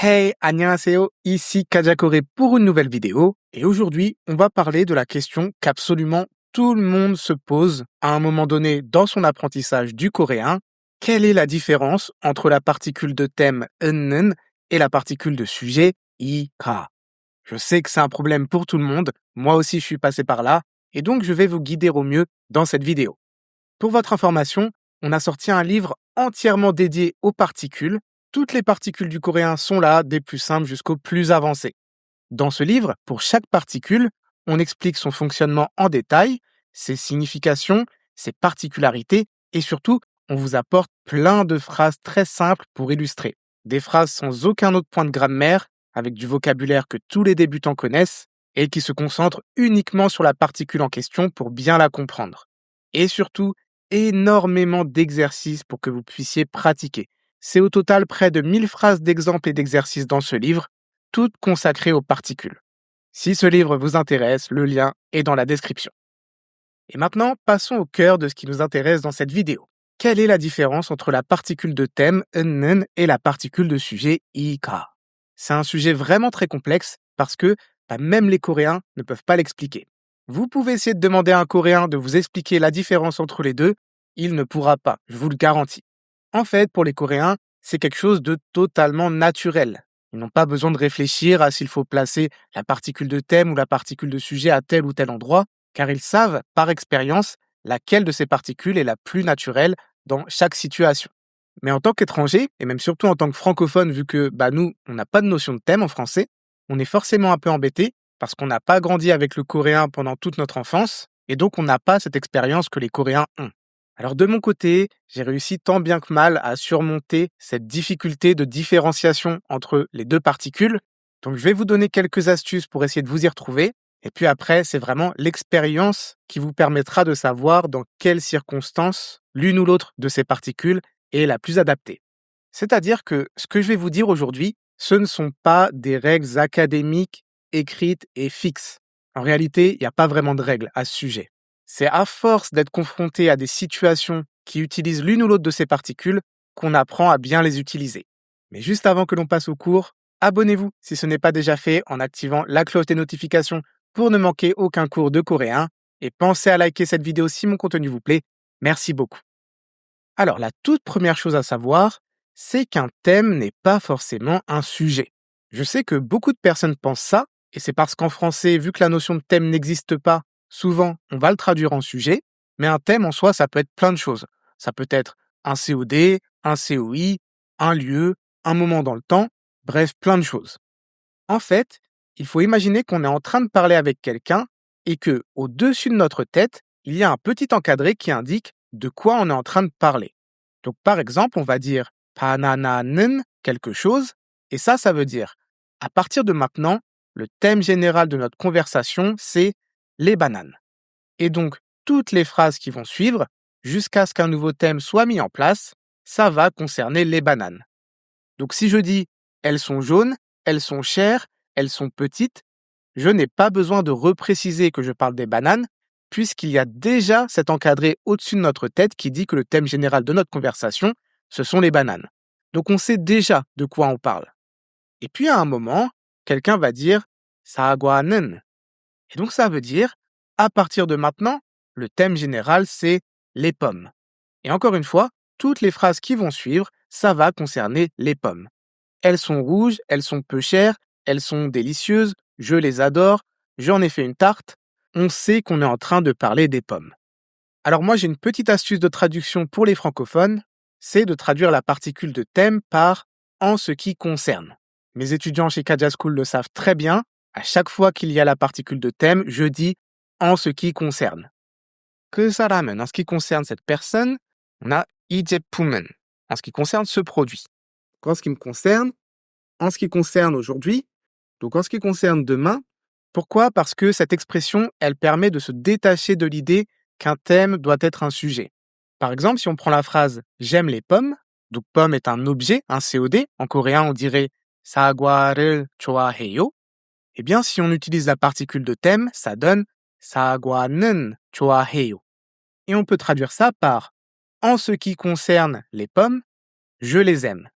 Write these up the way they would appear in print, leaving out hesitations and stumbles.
Hey, annyeonghaseyo, ici Kajakore pour une nouvelle vidéo. Et aujourd'hui, on va parler de la question qu'absolument tout le monde se pose à un moment donné dans son apprentissage du coréen. Quelle est la différence entre la particule de thème 는 et la particule de sujet 이가? Je sais que c'est un problème pour tout le monde. Moi aussi, je suis passé par là. Et donc, je vais vous guider au mieux dans cette vidéo. Pour votre information, on a sorti un livre entièrement dédié aux particules. Toutes les particules du coréen sont là, des plus simples jusqu'aux plus avancées. Dans ce livre, pour chaque particule, on explique son fonctionnement en détail, ses significations, ses particularités et surtout, on vous apporte plein de phrases très simples pour illustrer. Des phrases sans aucun autre point de grammaire, avec du vocabulaire que tous les débutants connaissent et qui se concentrent uniquement sur la particule en question pour bien la comprendre. Et surtout, énormément d'exercices pour que vous puissiez pratiquer. C'est au total près de 1000 phrases d'exemples et d'exercices dans ce livre, toutes consacrées aux particules. Si ce livre vous intéresse, le lien est dans la description. Et maintenant, passons au cœur de ce qui nous intéresse dans cette vidéo. Quelle est la différence entre la particule de thème 는 et la particule de sujet 이가? C'est un sujet vraiment très complexe parce que même les Coréens ne peuvent pas l'expliquer. Vous pouvez essayer de demander à un Coréen de vous expliquer la différence entre les deux, il ne pourra pas, je vous le garantis. En fait, pour les Coréens, c'est quelque chose de totalement naturel. Ils n'ont pas besoin de réfléchir à s'il faut placer la particule de thème ou la particule de sujet à tel ou tel endroit, car ils savent, par expérience, laquelle de ces particules est la plus naturelle dans chaque situation. Mais en tant qu'étranger, et même surtout en tant que francophone, vu que nous, on n'a pas de notion de thème en français, on est forcément un peu embêté parce qu'on n'a pas grandi avec le coréen pendant toute notre enfance, et donc on n'a pas cette expérience que les Coréens ont. Alors de mon côté, j'ai réussi tant bien que mal à surmonter cette difficulté de différenciation entre les deux particules. Donc je vais vous donner quelques astuces pour essayer de vous y retrouver. Et puis après, c'est vraiment l'expérience qui vous permettra de savoir dans quelles circonstances l'une ou l'autre de ces particules est la plus adaptée. C'est-à-dire que ce que je vais vous dire aujourd'hui, ce ne sont pas des règles académiques écrites et fixes. En réalité, il n'y a pas vraiment de règles à ce sujet. C'est à force d'être confronté à des situations qui utilisent l'une ou l'autre de ces particules qu'on apprend à bien les utiliser. Mais juste avant que l'on passe au cours, abonnez-vous si ce n'est pas déjà fait en activant la cloche des notifications pour ne manquer aucun cours de coréen et pensez à liker cette vidéo si mon contenu vous plaît. Merci beaucoup. Alors, la toute première chose à savoir, c'est qu'un thème n'est pas forcément un sujet. Je sais que beaucoup de personnes pensent ça, et c'est parce qu'en français, vu que la notion de thème n'existe pas, souvent, on va le traduire en sujet, mais un thème en soi, ça peut être plein de choses. Ça peut être un COD, un COI, un lieu, un moment dans le temps, bref, plein de choses. En fait, il faut imaginer qu'on est en train de parler avec quelqu'un et que, au-dessus de notre tête, il y a un petit encadré qui indique de quoi on est en train de parler. Donc, par exemple, on va dire 바나나는 quelque chose, et ça veut dire à partir de maintenant, le thème général de notre conversation, c'est les bananes. Et donc, toutes les phrases qui vont suivre, jusqu'à ce qu'un nouveau thème soit mis en place, ça va concerner les bananes. Donc, si je dis elles sont jaunes, elles sont chères, elles sont petites, je n'ai pas besoin de repréciser que je parle des bananes, puisqu'il y a déjà cet encadré au-dessus de notre tête qui dit que le thème général de notre conversation, ce sont les bananes. Donc on sait déjà de quoi on parle. Et puis à un moment, quelqu'un va dire 사과는. Et donc ça veut dire, à partir de maintenant, le thème général c'est les pommes. Et encore une fois, toutes les phrases qui vont suivre, ça va concerner les pommes. Elles sont rouges, elles sont peu chères, elles sont délicieuses, je les adore, j'en ai fait une tarte. On sait qu'on est en train de parler des pommes. Alors moi, j'ai une petite astuce de traduction pour les francophones, c'est de traduire la particule de thème par en ce qui concerne. Mes étudiants chez Kaja School le savent très bien, à chaque fois qu'il y a la particule de thème, je dis en ce qui concerne. 그 사람은, en ce qui concerne cette personne, on a 이 제품은, en ce qui concerne ce produit. En ce qui me concerne, en ce qui concerne aujourd'hui, donc en ce qui concerne demain. Pourquoi? Parce que cette expression, elle permet de se détacher de l'idée qu'un thème doit être un sujet. Par exemple, si on prend la phrase j'aime les pommes, donc pomme est un objet, un COD, en coréen on dirait 사과를 좋아해요. Eh bien, si on utilise la particule de thème, ça donne 사과는 좋아해요. Et on peut traduire ça par en ce qui concerne les pommes, je les aime.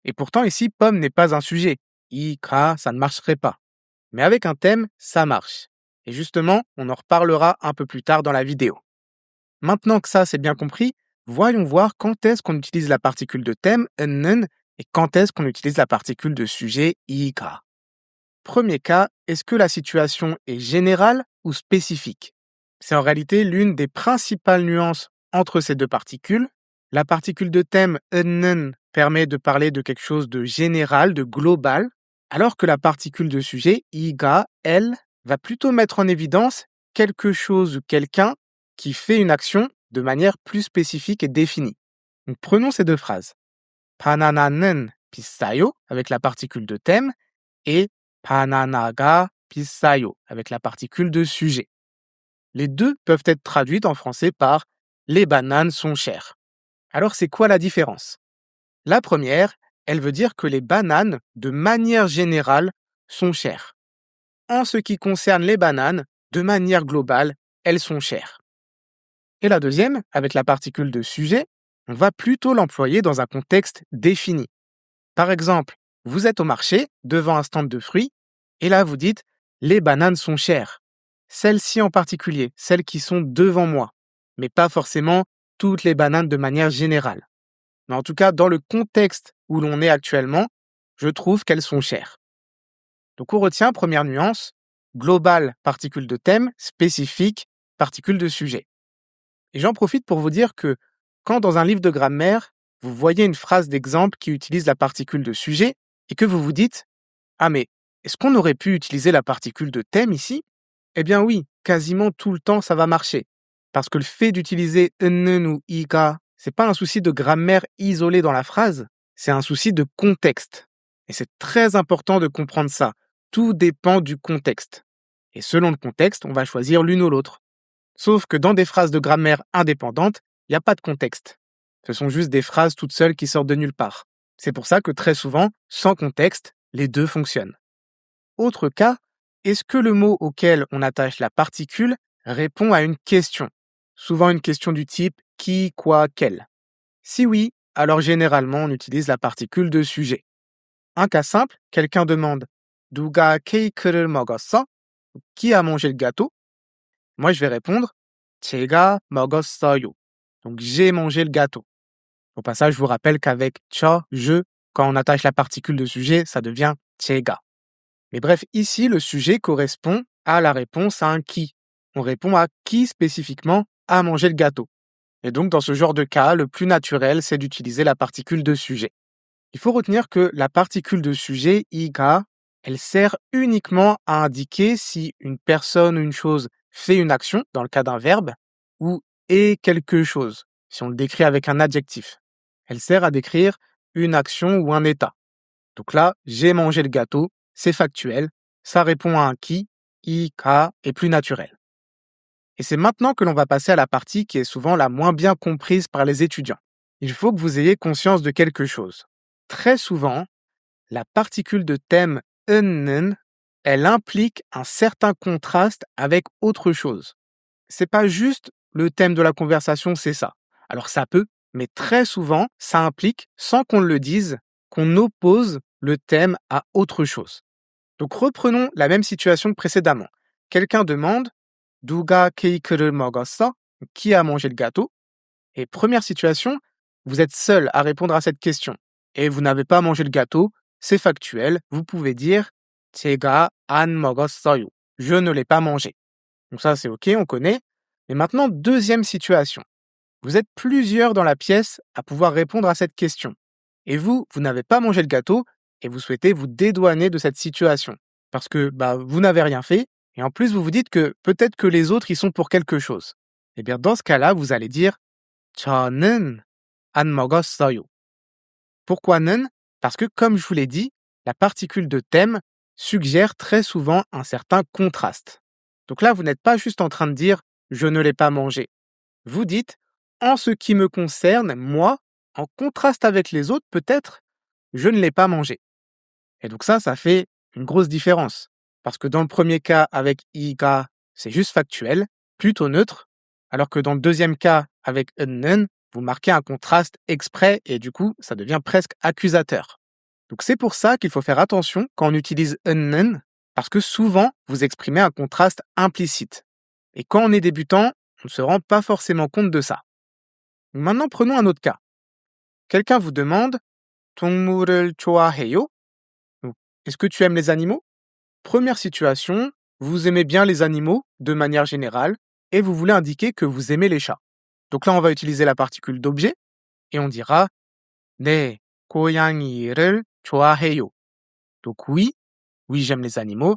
Et pourtant, ici, pomme n'est pas un sujet. Ika, ça ne marcherait pas. Mais avec un thème, ça marche. Et justement, on en reparlera un peu plus tard dans la vidéo. Maintenant que ça, c'est bien compris, voyons voir quand est-ce qu'on utilise la particule de thème, 는, et quand est-ce qu'on utilise la particule de sujet, ika. Premier cas, est-ce que la situation est générale ou spécifique? C'est en réalité l'une des principales nuances entre ces deux particules. La particule de thème, 는, permet de parler de quelque chose de général, de global, alors que la particule de sujet, iga, elle, va plutôt mettre en évidence quelque chose ou quelqu'un qui fait une action de manière plus spécifique et définie. Donc, prenons ces deux phrases. 바나나는 비싸요 avec la particule de thème et 바나나가 비싸요 avec la particule de sujet. Les deux peuvent être traduites en français par les bananes sont chères. Alors c'est quoi la différence? La première, elle veut dire que les bananes, de manière générale, sont chères. En ce qui concerne les bananes, de manière globale, elles sont chères. Et la deuxième, avec la particule de sujet, on va plutôt l'employer dans un contexte défini. Par exemple, vous êtes au marché, devant un stand de fruits, et là vous dites « les bananes sont chères ». Celles-ci en particulier, celles qui sont devant moi, mais pas forcément toutes les bananes de manière générale. Mais en tout cas, dans le contexte où l'on est actuellement, je trouve qu'elles sont chères. Donc on retient, première nuance, global, particule de thème, spécifique, particule de sujet. Et j'en profite pour vous dire que quand dans un livre de grammaire, vous voyez une phrase d'exemple qui utilise la particule de sujet et que vous vous dites « Ah mais, est-ce qu'on aurait pu utiliser la particule de thème ici ?» Eh bien oui, quasiment tout le temps ça va marcher. Parce que le fait d'utiliser 는 ou iga, c'est pas un souci de grammaire isolé dans la phrase, c'est un souci de contexte. Et c'est très important de comprendre ça. Tout dépend du contexte. Et selon le contexte, on va choisir l'une ou l'autre. Sauf que dans des phrases de grammaire indépendantes, il n'y a pas de contexte. Ce sont juste des phrases toutes seules qui sortent de nulle part. C'est pour ça que très souvent, sans contexte, les deux fonctionnent. Autre cas, est-ce que le mot auquel on attache la particule répond à une question? Souvent une question du type qui, quoi, quel. Si oui, alors généralement on utilise la particule de sujet. Un cas simple, quelqu'un demande 누가 케이크를 먹었어? Qui a mangé le gâteau? Moi je vais répondre 제가 먹었어요. Donc j'ai mangé le gâteau. Au passage, je vous rappelle qu'avec 저, je, quand on attache la particule de sujet, ça devient 제가. Mais bref, ici, le sujet correspond à la réponse à un qui. On répond à qui spécifiquement a mangé le gâteau. Et donc, dans ce genre de cas, le plus naturel, c'est d'utiliser la particule de sujet. Il faut retenir que la particule de sujet, iga, elle sert uniquement à indiquer si une personne ou une chose fait une action, dans le cas d'un verbe, ou est quelque chose, si on le décrit avec un adjectif. Elle sert à décrire une action ou un état. Donc là, j'ai mangé le gâteau, c'est factuel, ça répond à un qui, ika est plus naturel. Et c'est maintenant que l'on va passer à la partie qui est souvent la moins bien comprise par les étudiants. Il faut que vous ayez conscience de quelque chose. Très souvent, la particule de thème 는, elle implique un certain contraste avec autre chose. C'est pas juste le thème de la conversation, c'est ça. Alors ça peut, mais très souvent, ça implique, sans qu'on le dise, qu'on oppose le thème à autre chose. Donc reprenons la même situation que précédemment. Quelqu'un demande 누가 케이크를 먹었어? Qui a mangé le gâteau? Et première situation, vous êtes seul à répondre à cette question. Et vous n'avez pas mangé le gâteau, c'est factuel, vous pouvez dire 제가 안 먹었어요. Je ne l'ai pas mangé. Donc ça c'est ok, on connaît. Mais maintenant, deuxième situation. Vous êtes plusieurs dans la pièce à pouvoir répondre à cette question. Et vous n'avez pas mangé le gâteau et vous souhaitez vous dédouaner de cette situation. Parce que vous n'avez rien fait et en plus vous vous dites que peut-être que les autres y sont pour quelque chose. Eh bien dans ce cas-là, vous allez dire 저는 안 먹었어요. Pourquoi 는? Parce que comme je vous l'ai dit, la particule de thème suggère très souvent un certain contraste. Donc là, vous n'êtes pas juste en train de dire je ne l'ai pas mangé. Vous dites en ce qui me concerne, moi, en contraste avec les autres, peut-être, je ne l'ai pas mangé. Et donc ça fait une grosse différence. Parce que dans le premier cas, avec iga, c'est juste factuel, plutôt neutre, alors que dans le deuxième cas, avec 는, vous marquez un contraste exprès et du coup, ça devient presque accusateur. Donc c'est pour ça qu'il faut faire attention quand on utilise 는, parce que souvent, vous exprimez un contraste implicite. Et quand on est débutant, on ne se rend pas forcément compte de ça. Maintenant, prenons un autre cas. Quelqu'un vous demande 동물을 좋아해요? Donc, est-ce que tu aimes les animaux? Première situation, vous aimez bien les animaux de manière générale et vous voulez indiquer que vous aimez les chats. Donc là, on va utiliser la particule d'objet et on dira 네, 고양이를 좋아해요. Donc oui, oui, j'aime les animaux.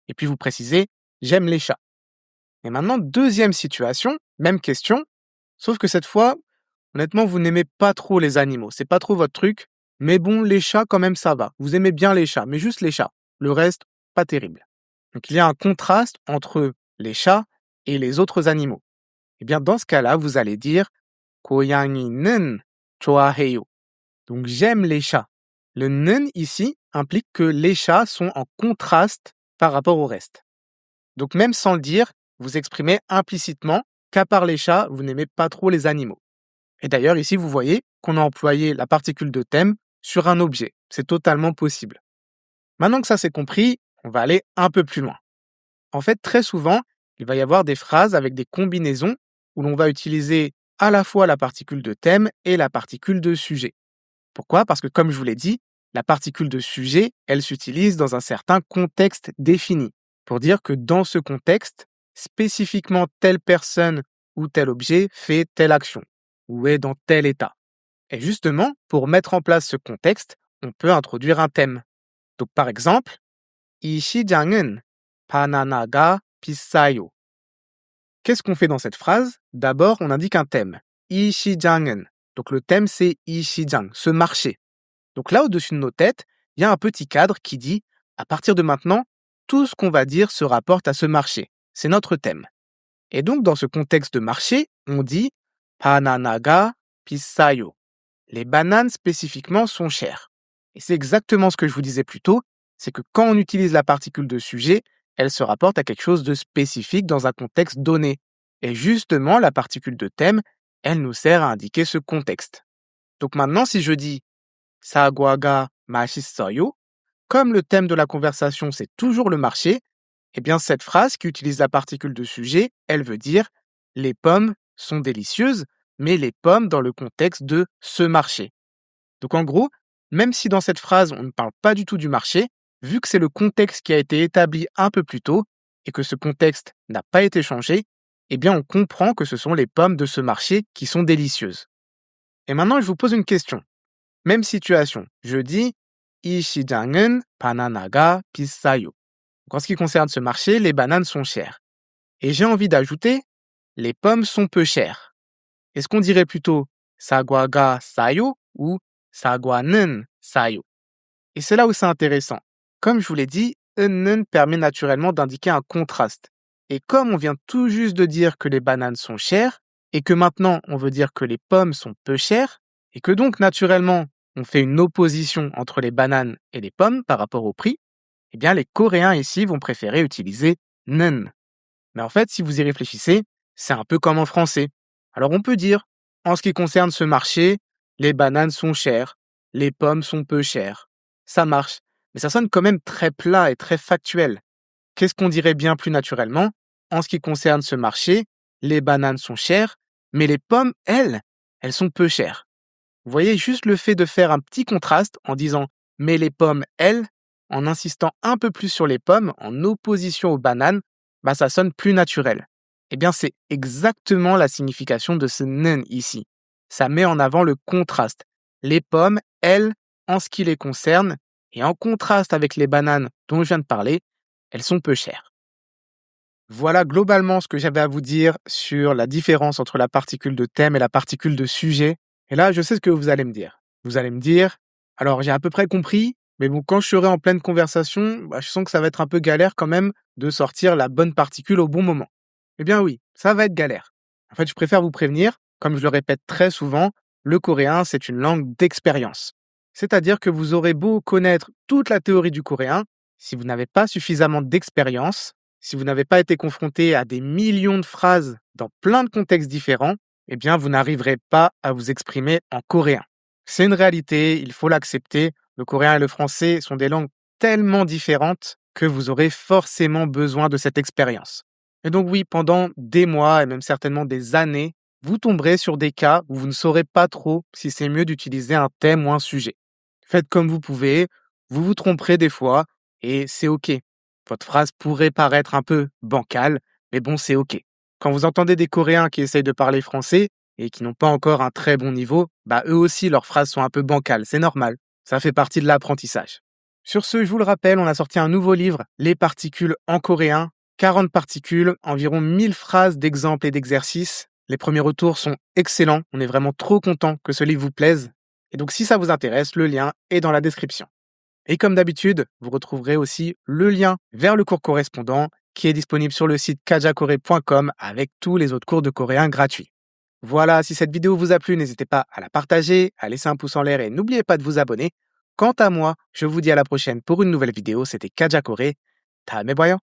Et puis vous précisez j'aime les chats. Et maintenant, deuxième situation, même question, sauf que cette fois, honnêtement, vous n'aimez pas trop les animaux. C'est pas trop votre truc. Mais bon, les chats, quand même, ça va. Vous aimez bien les chats, mais juste les chats. Le reste, pas terrible. Donc il y a un contraste entre les chats et les autres animaux. Eh bien, dans ce cas-là, vous allez dire 고양이는 좋아해요. Donc j'aime les chats. Le 는 ici implique que les chats sont en contraste par rapport au reste. Donc même sans le dire, vous exprimez implicitement qu'à part les chats, vous n'aimez pas trop les animaux. Et d'ailleurs, ici, vous voyez qu'on a employé la particule de thème sur un objet. C'est totalement possible. Maintenant que ça c'est compris, on va aller un peu plus loin. En fait, très souvent, il va y avoir des phrases avec des combinaisons où l'on va utiliser à la fois la particule de thème et la particule de sujet. Pourquoi? Parce que comme je vous l'ai dit, la particule de sujet, elle s'utilise dans un certain contexte défini, pour dire que dans ce contexte, spécifiquement telle personne ou tel objet fait telle action, ou est dans tel état. Et justement, pour mettre en place ce contexte, on peut introduire un thème. Donc par exemple, 이 시장은 바나나가 비싸요. Qu'est-ce qu'on fait dans cette phrase? D'abord, on indique un thème. 이 시장은. Donc le thème, c'est 이 시장, ce marché. Donc là, au-dessus de nos têtes, il y a un petit cadre qui dit, à partir de maintenant, tout ce qu'on va dire se rapporte à ce marché. C'est notre thème. Et donc, dans ce contexte de marché, on dit 바나나가 비싸요. Les bananes spécifiquement sont chères. Et c'est exactement ce que je vous disais plus tôt, c'est que quand on utilise la particule de sujet, elle se rapporte à quelque chose de spécifique dans un contexte donné. Et justement, la particule de thème, elle nous sert à indiquer ce contexte. Donc maintenant, si je dis 사과가 맛있어요, comme le thème de la conversation, c'est toujours le marché, eh bien cette phrase qui utilise la particule de sujet, elle veut dire les pommes sont délicieuses, mais les pommes dans le contexte de ce marché. Donc en gros, même si dans cette phrase on ne parle pas du tout du marché, vu que c'est le contexte qui a été établi un peu plus tôt et que ce contexte n'a pas été changé, eh bien on comprend que ce sont les pommes de ce marché qui sont délicieuses. Et maintenant, je vous pose une question. Même situation. Je dis 이 시장은 바나나가 비싸요. En ce qui concerne ce marché, les bananes sont chères. Et j'ai envie d'ajouter les pommes sont peu chères. Est-ce qu'on dirait plutôt 사과가 싸요 ou 사과는 싸요? Et c'est là où c'est intéressant. Comme je vous l'ai dit, 는 permet naturellement d'indiquer un contraste. Et comme on vient tout juste de dire que les bananes sont chères, et que maintenant on veut dire que les pommes sont peu chères, et que donc naturellement on fait une opposition entre les bananes et les pommes par rapport au prix, eh bien les Coréens ici vont préférer utiliser 는. Mais en fait, si vous y réfléchissez, c'est un peu comme en français. Alors on peut dire, en ce qui concerne ce marché, les bananes sont chères, les pommes sont peu chères. Ça marche, mais ça sonne quand même très plat et très factuel. Qu'est-ce qu'on dirait bien plus naturellement? En ce qui concerne ce marché, les bananes sont chères, mais les pommes, elles sont peu chères. Vous voyez, juste le fait de faire un petit contraste en disant mais les pommes, elles, en insistant un peu plus sur les pommes, en opposition aux bananes, bah ça sonne plus naturel. Eh bien, c'est exactement la signification de ce 는 ici. Ça met en avant le contraste. Les pommes, elles, en ce qui les concerne, et en contraste avec les bananes dont je viens de parler, elles sont peu chères. Voilà globalement ce que j'avais à vous dire sur la différence entre la particule de thème et la particule de sujet. Et là, je sais ce que vous allez me dire. Vous allez me dire, alors j'ai à peu près compris, mais bon, quand je serai en pleine conversation, bah, je sens que ça va être un peu galère quand même de sortir la bonne particule au bon moment. Eh bien oui, ça va être galère. En fait, je préfère vous prévenir, comme je le répète très souvent, le coréen, c'est une langue d'expérience. C'est-à-dire que vous aurez beau connaître toute la théorie du coréen, si vous n'avez pas suffisamment d'expérience, si vous n'avez pas été confronté à des millions de phrases dans plein de contextes différents, eh bien, vous n'arriverez pas à vous exprimer en coréen. C'est une réalité, il faut l'accepter. Le coréen et le français sont des langues tellement différentes que vous aurez forcément besoin de cette expérience. Et donc oui, pendant des mois et même certainement des années, vous tomberez sur des cas où vous ne saurez pas trop si c'est mieux d'utiliser un thème ou un sujet. Faites comme vous pouvez, vous vous tromperez des fois et c'est OK. Votre phrase pourrait paraître un peu bancale, mais bon, c'est OK. Quand vous entendez des Coréens qui essayent de parler français et qui n'ont pas encore un très bon niveau, bah eux aussi leurs phrases sont un peu bancales, c'est normal. Ça fait partie de l'apprentissage. Sur ce, je vous le rappelle, on a sorti un nouveau livre, Les particules en coréen. 40 particules, environ 1000 phrases d'exemples et d'exercices. Les premiers retours sont excellents. On est vraiment trop content que ce livre vous plaise. Et donc, si ça vous intéresse, le lien est dans la description. Et comme d'habitude, vous retrouverez aussi le lien vers le cours correspondant qui est disponible sur le site kajakore.com avec tous les autres cours de coréen gratuits. Voilà, si cette vidéo vous a plu, n'hésitez pas à la partager, à laisser un pouce en l'air et n'oubliez pas de vous abonner. Quant à moi, je vous dis à la prochaine pour une nouvelle vidéo. C'était Kajakore. 다음에 봐요.